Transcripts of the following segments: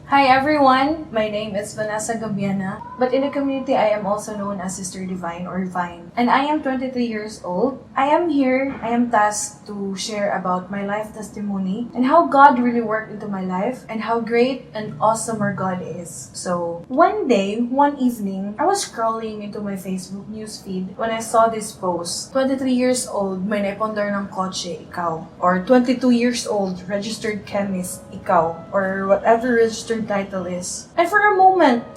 Hi everyone! My name is NESSA GABIANA, but in the community I am also known as Sister Divine or Vine. And I am 23 years old. I am tasked to share about my life testimony and how God really worked into my life and how great and awesome our God is. So, one evening, I was scrolling into my Facebook newsfeed when I saw this post. 23 years old, may naipondar ng kotse, ikaw. Or 22 years old, registered chemist, ikaw. Or whatever registered title is. And for a moment,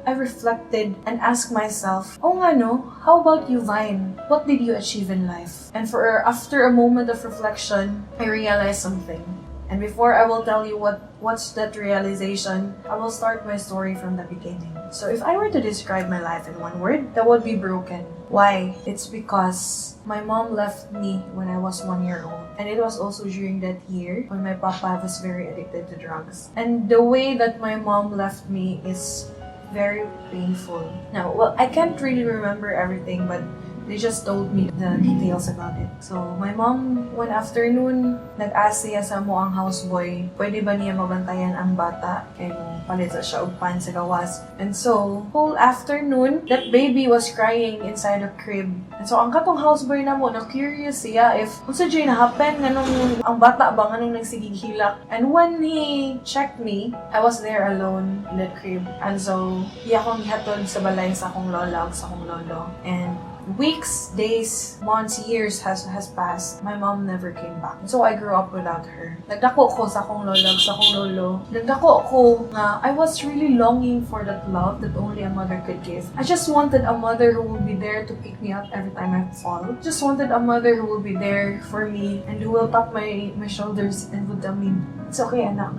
I reflected and asked myself, oh nga no, how about you, Vine? What did you achieve in life? And after a moment of reflection, I realized something. And before I will tell you what's that realization, I will start my story from the beginning. So if I were to describe my life in one word, that would be broken. Why? It's because my mom left me when I was 1 year old. And it was also during that year when my papa was very addicted to drugs. And the way that my mom left me is very painful. Now, well, I can't really remember everything, but they just told me the details about it. So, my mom, one afternoon, nag-ask siya sa mo ang houseboy, pwede ba niya mabantayan ang bata? Kaya mo palit siya og pan sa gawas. And so, whole afternoon, that baby was crying inside the crib. And so, ang katong houseboy na mo, na-curious siya if kung sa na happen, nganong ang bata ba, nganong nagsigigilak. And when he checked me, I was there alone in the crib. And so, iya akong gihatod sa balay sa akong lola, sa akong lolo. And weeks, days, months, years has passed. My mom never came back. So I grew up without her. Nagdako ko sa akong lola, sa akong lolo. Nagdako ko nga I was really longing for that love that only a mother could give. I just wanted a mother who would be there to pick me up every time I fall. Just wanted a mother who will be there for me and who will tap my shoulders and would tell me, it's okay, anak.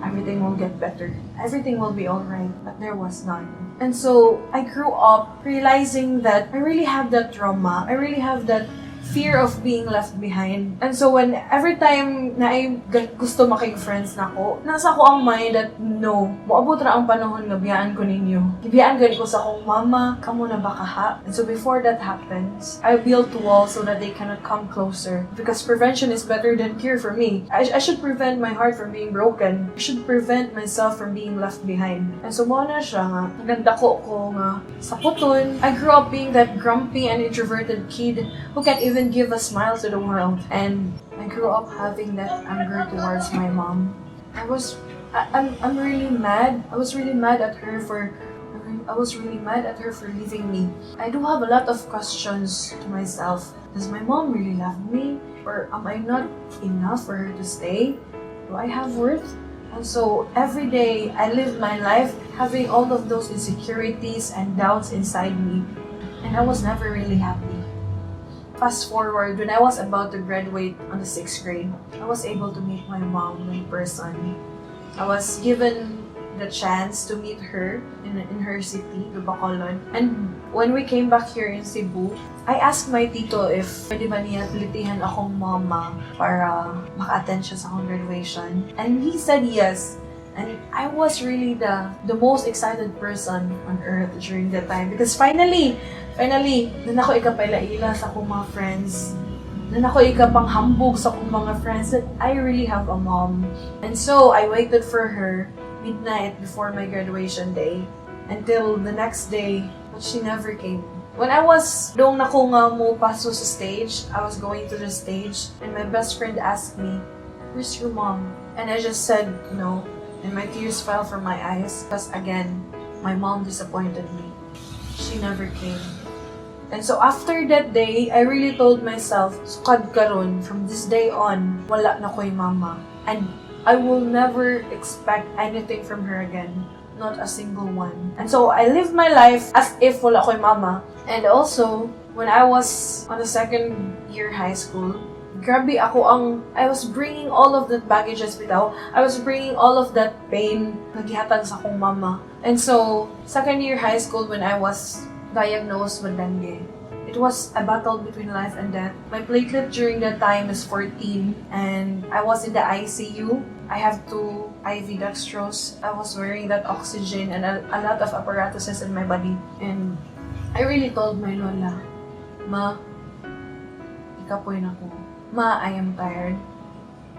Everything will get better. Everything will be alright. But there was none. And so, I grew up realizing that I really have that trauma. I really have that fear of being left behind. And so, every time na I gusto making friends na ako, nasa ko ang mind that, no, moabot ra ang panahon nga biyaan ko ninyo. Ibiyaan gani ko sa akong mama, kamo na baka ha? And so, before that happens, I built walls so that they cannot come closer. Because prevention is better than cure for me. I should prevent my heart from being broken. I should prevent myself from being left behind. And so, mo na siya nga, nagdako ko nga sa puton. I grew up being that grumpy and introverted kid who can't even give a smile to the world. And I grew up having that anger towards my mom. I'm really mad. I was really mad at her for leaving me. I do have a lot of questions to myself. Does my mom really love me? Or am I not enough for her to stay? Do I have worth? And so every day I live my life having all of those insecurities and doubts inside me. And I was never really happy. Fast forward, when I was about to graduate on the 6th grade, I was able to meet my mom in person. I was given the chance to meet her in her city, Bacolod. And when we came back here in Cebu, I asked my tito if pwede ba niya litihan akong mama para maka-attend siya sa akong graduation. And he said yes. And I was really the most excited person on earth during that time. Because finally, nan ako ikapaila-ila sa akong mga friends. Nan ako ikapanghambog sa akong mga friends that I really have a mom. And so, I waited for her midnight before my graduation day until the next day, but she never came. When I was doon na ko nga mo paso sa stage, I was going to the stage, and my best friend asked me, where's your mom? And I just said, no. And my tears fell from my eyes because again, my mom disappointed me. She never came. And so after that day, I really told myself, sukad karon, from this day on, wala na ko'y mama. And I will never expect anything from her again. Not a single one. And so I lived my life as if wala ko'y mama. And also, when I was on the 2nd year high school, grabe I was bringing all of that baggages bitaw. I was bringing all of that pain na gihatag sa akong mama. And so, 2nd year high school when I was diagnosed with dengue, it was a battle between life and death. My platelet during that time is 14 and I was in the ICU. I have 2 IV dextrose. I was wearing that oxygen and a lot of apparatuses in my body. And I really told my lola, Ma, ikapoy na ko. Ma, I am tired.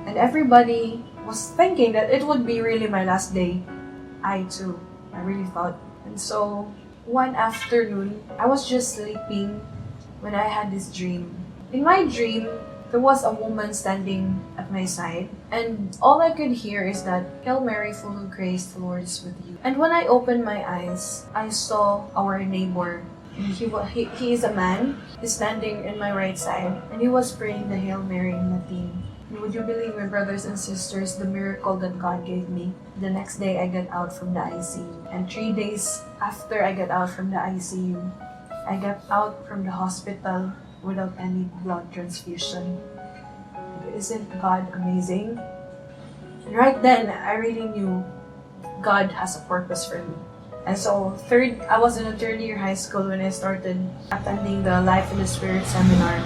And everybody was thinking that it would be really my last day. I too, I really thought. And so, one afternoon, I was just sleeping when I had this dream. In my dream, there was a woman standing at my side, and all I could hear is that, "Hail Mary, full of grace, the Lord is with you." And when I opened my eyes, I saw our neighbor. And he is a man. He's standing in my right side, and he was praying the Hail Mary in Latin. And would you believe, my brothers and sisters, the miracle that God gave me? The next day, I got out from the ICU. And 3 days after I got out from the ICU, I got out from the hospital without any blood transfusion. Isn't God amazing? And right then, I really knew God has a purpose for me. And so, I was in a third year high school when I started attending the Life in the Spirit seminar.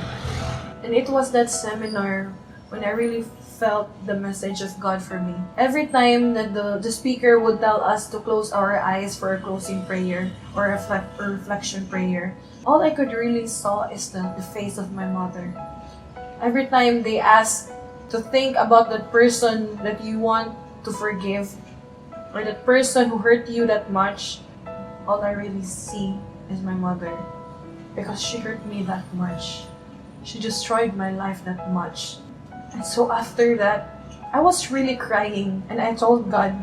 And it was that seminar when I really felt the message of God for me. Every time that the speaker would tell us to close our eyes for a closing prayer or a reflection prayer, all I could really saw is the face of my mother. Every time they asked to think about that person that you want to forgive, or that person who hurt you that much, all I really see is my mother. Because she hurt me that much. She destroyed my life that much. And so after that, I was really crying, and I told God,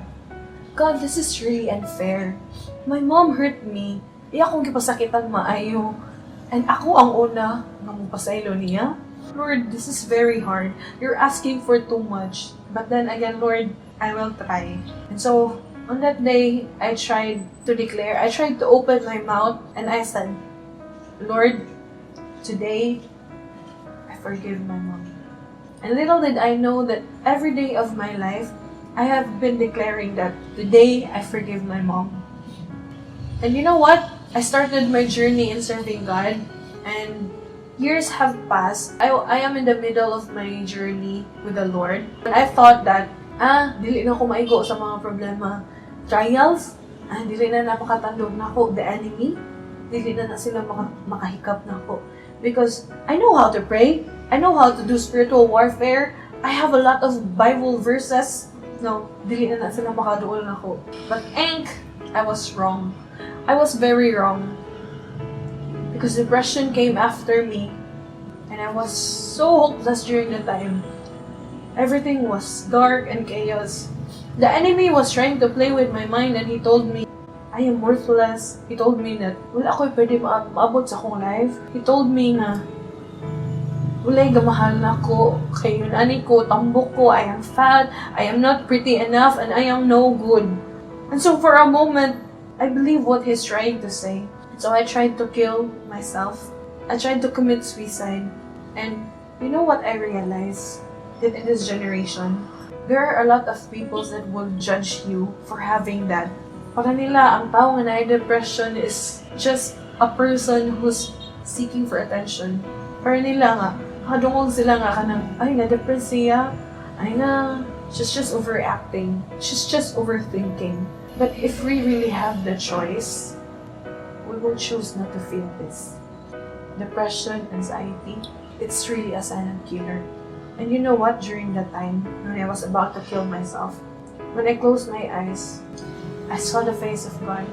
"God, this is really unfair. My mom hurt me. Iya akong gipasakitan maayo. And ako ang una nga mupasaylo niya. Lord, this is very hard. You're asking for too much. But then again, Lord, I will try." And so, on that day, I tried to open my mouth, and I said, "Lord, today, I forgive my mom." And little did I know that every day of my life, I have been declaring that today, I forgive my mom. And you know what? I started my journey in serving God, and years have passed. I am in the middle of my journey with the Lord. And I thought that, dili na ako maigo sa mga problema. Trials, dili na napakatandog na ako. The enemy, dili na sila makahikap na ako. Because I know how to pray. I know how to do spiritual warfare. I have a lot of Bible verses. No, dili na sila makaduol na ako. But I was wrong. I was very wrong. Because depression came after me, and I was so hopeless during the time. Everything was dark and chaos. The enemy was trying to play with my mind, and he told me, I am worthless. He told me that wala ako'y pwede maabot sa akong life. He told me na wala'y gamahal na ko, kay yun ani ko, tambok ko, I am fat, I am not pretty enough, and I am no good. And so for a moment, I believe what he's trying to say. So I tried to kill myself. I tried to commit suicide. And you know what I realized? That in this generation, there are a lot of people that will judge you for having that. Para nila, ang tao nga na depression is just a person who's seeking for attention. Para nila nga, kadungog sila nga kanang, ay, na-depress siya. Ay na, she's just overacting. She's just overthinking. But if we really have the choice, we will choose not to feel this. Depression, anxiety, it's really a silent killer. And you know what? During that time, when I was about to kill myself, when I closed my eyes, I saw the face of God,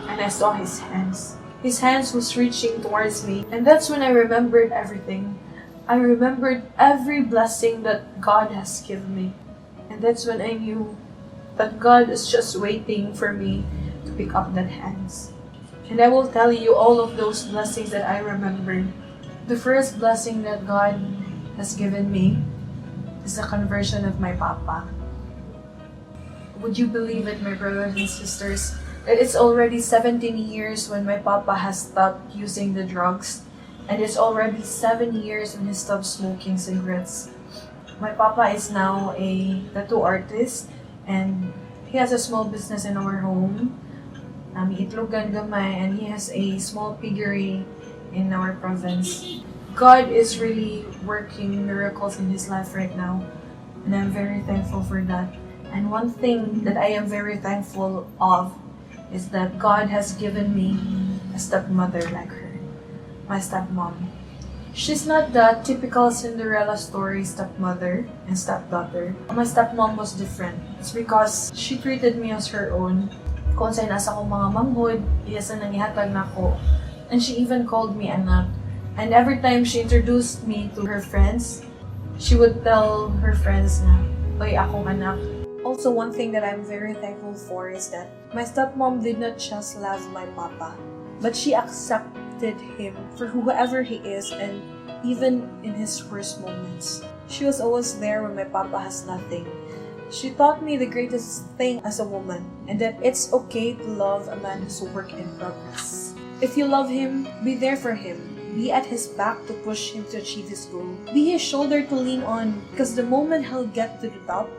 and I saw His hands. His hands was reaching towards me, and that's when I remembered everything. I remembered every blessing that God has given me. And that's when I knew that God is just waiting for me to pick up that hands. And I will tell you all of those blessings that I remembered. The first blessing that God has given me is the conversion of my papa. Would you believe it, my brothers and sisters, that it's already 17 years when my papa has stopped using the drugs, and it's already 7 years when he stopped smoking cigarettes. My papa is now a tattoo artist, and he has a small business in our home. Itlogan gamay, and he has a small piggery in our province. God is really working miracles in his life right now, and I'm very thankful for that. And one thing that I am very thankful of is that God has given me a stepmother like her, my stepmom. She's not the typical Cinderella story stepmother and stepdaughter. My stepmom was different. It's because she treated me as her own. Kung saan nasa ko mga manghod, iyasa nang ihatag na ko. And she even called me anak. And every time she introduced me to her friends, she would tell her friends na, "Oy, akong anak." Also, one thing that I'm very thankful for is that my stepmom did not just love my papa, but she accepted him for whoever he is, and even in his worst moments. She was always there when my papa has nothing. She taught me the greatest thing as a woman, and that it's okay to love a man who's a work in progress. If you love him, be there for him. Be at his back to push him to achieve his goal. Be his shoulder to lean on, because the moment he'll get to the top,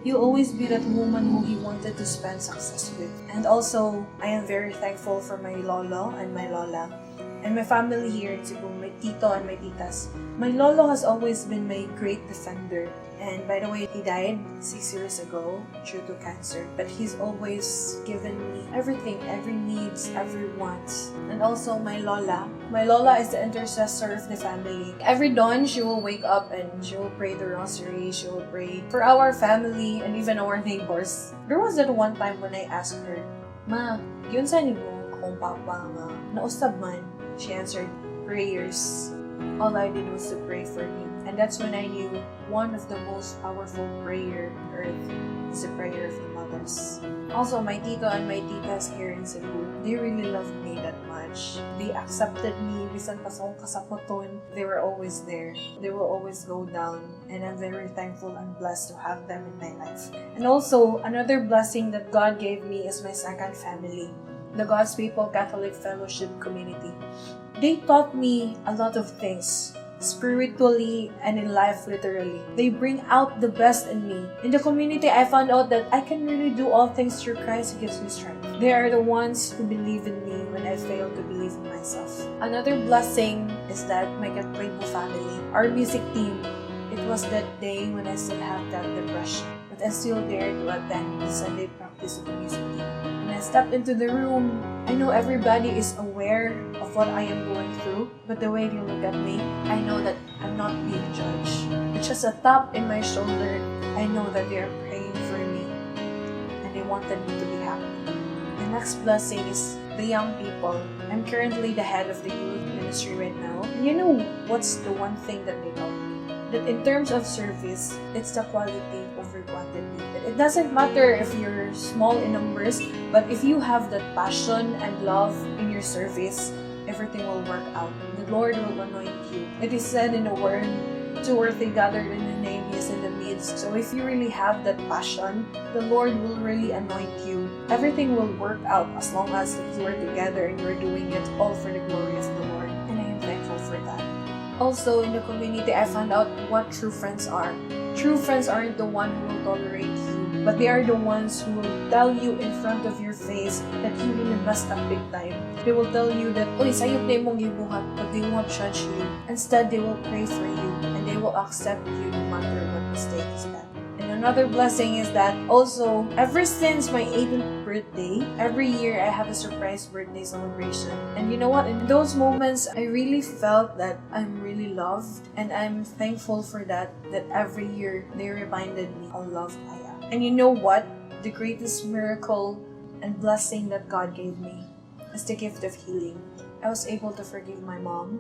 you'll always be that woman who he wanted to spend success with. And also, I am very thankful for my lolo and my lola, and my family here in Cebu, my tito and my titas. My lolo has always been my great defender. And by the way, he died 6 years ago due to cancer. But he's always given me everything, every needs, every wants. And also my lola. My lola is the intercessor of the family. Every dawn, she will wake up and she will pray the rosary. She will pray for our family and even our neighbors. There was that one time when I asked her, "Ma, yun sa ni mo akong papa nga nausab man?" She answered, "Prayers." All I did was to pray for him. And that's when I knew one of the most powerful prayer on earth is the prayer of the mothers. Also, my tito and my titas here in Cebu, they really loved me that much. They accepted me, bisan pa sa akong kasaputon. They were always there. They will always go down. And I'm very thankful and blessed to have them in my life. And also, another blessing that God gave me is my second family, the God's People Catholic Fellowship Community. They taught me a lot of things, spiritually and in life literally. They bring out the best in me. In the community, I found out that I can really do all things through Christ who gives me strength. They are the ones who believe in me when I fail to believe in myself. Another blessing is that my Katrebo family, our music team, it was that day when I still have that depression, but I still dared to attend the Sunday practice of the music team. When I stepped into the room, I know everybody is aware of what I am going through, but the way they look at me, I know that I'm not being judged. It's just a tap in my shoulder. I know that they are praying for me, and they wanted me to be happy. The next blessing is the young people. I'm currently the head of the youth ministry right now. And you know what's the one thing that they taught me? That in terms of service, it's the quality over quantity. It doesn't matter if you're small in numbers, but if you have that passion and love in your service, everything will work out. The Lord will anoint you. It is said in the word, 2 or 3 gathered in the name, He is in the midst. So if you really have that passion, the Lord will really anoint you. Everything will work out as long as you are together and you're doing it all for the glory of the Lord. And I am thankful for that. Also, in the community, I found out what true friends are. True friends aren't the one who will tolerate you, but they are the ones who will tell you in front of your face that you really messed up big time. They will tell you that, "Oy, sayop na imong gibuhat," but they won't judge you. Instead, they will pray for you, and they will accept you no matter what mistake is that. And another blessing is that also, ever since my 18th birthday, every year I have a surprise birthday celebration. And you know what? In those moments, I really felt that I'm really loved, and I'm thankful for that every year they reminded me how loved I am. And you know what? The greatest miracle and blessing that God gave me is the gift of healing. I was able to forgive my mom.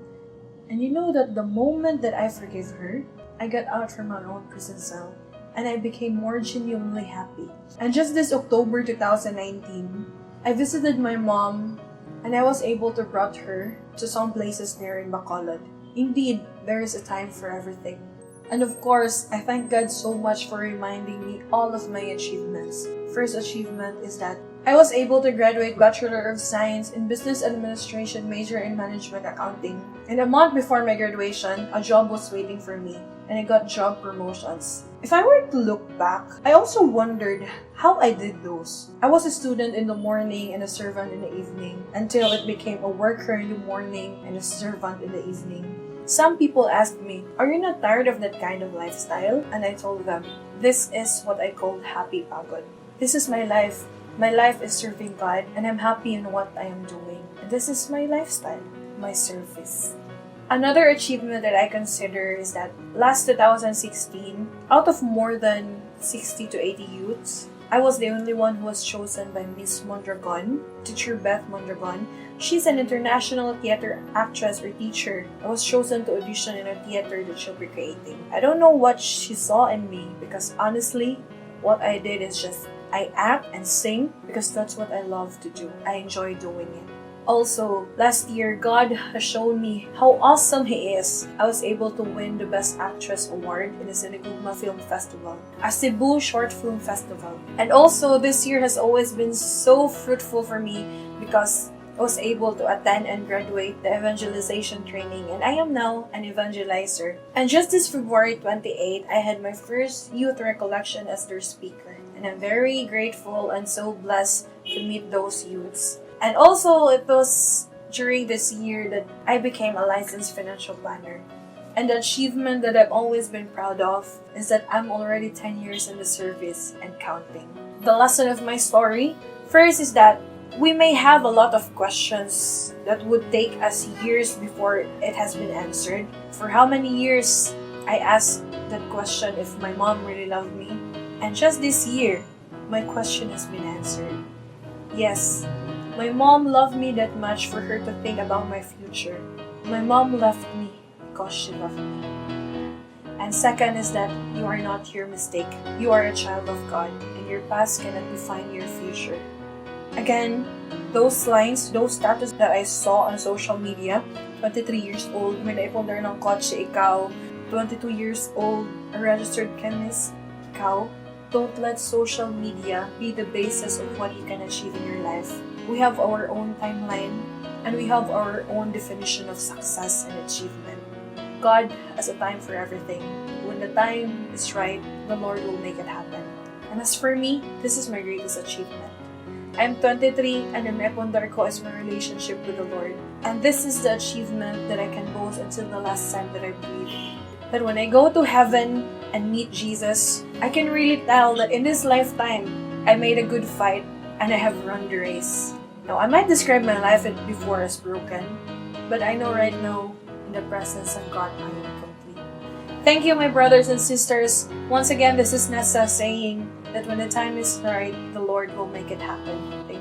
And you know that the moment that I forgave her, I got out from my own prison cell. And I became more genuinely happy. And just this October 2019, I visited my mom, and I was able to brought her to some places there in Bacolod. Indeed, there is a time for everything. And of course, I thank God so much for reminding me all of my achievements. First achievement is that I was able to graduate Bachelor of Science in Business Administration, major in Management Accounting. And a month before my graduation, a job was waiting for me, and I got job promotions. If I were to look back, I also wondered how I did those. I was a student in the morning and a servant in the evening, until it became a worker in the morning and a servant in the evening. Some people asked me, "Are you not tired of that kind of lifestyle?" And I told them, "This is what I call happy pagod. This is my life. My life is serving God, and I'm happy in what I am doing. And this is my lifestyle, my service." Another achievement that I consider is that last 2016, out of more than 60 to 80 youths, I was the only one who was chosen by Miss Mondragon, teacher Beth Mondragon. She's an international theater actress or teacher. I was chosen to audition in a theater that she'll be creating. I don't know what she saw in me because honestly, what I did is just I act and sing because that's what I love to do. I enjoy doing it. Also, last year, God has shown me how awesome He is. I was able to win the Best Actress Award in the Sinigugma Film Festival, a Cebu Short Film Festival. And also, this year has always been so fruitful for me because I was able to attend and graduate the evangelization training, and I am now an evangelizer. And just this February 28, I had my first youth recollection as their speaker. And I'm very grateful and so blessed to meet those youths. And also, it was during this year that I became a licensed financial planner. And the achievement that I've always been proud of is that I'm already 10 years in the service and counting. The lesson of my story, first is that we may have a lot of questions that would take us years before it has been answered. For how many years I asked that question if my mom really loved me? And just this year, my question has been answered. Yes, my mom loved me that much for her to think about my future. My mom left me because she loved me. And second is that you are not your mistake. You are a child of God, and your past cannot define your future. Again, those lines, those status that I saw on social media, 23 years old, may naipundar ng kotse, ikaw, 22 years old, a registered chemist, ikaw. Don't let social media be the basis of what you can achieve in your life. We have our own timeline, and we have our own definition of success and achievement. God has a time for everything. When the time is right, the Lord will make it happen. And as for me, this is my greatest achievement. I'm 23 and ang naipundar ko is my relationship with the Lord. And this is the achievement that I can boast until the last time that I breathe. That when I go to heaven and meet Jesus, I can really tell that in this lifetime, I made a good fight and I have run the race. Now, I might describe my life before as broken, but I know right now, in the presence of God, I am complete. Thank you, my brothers and sisters. Once again, this is Nessa saying that when the time is right, the Lord will make it happen. Thank you.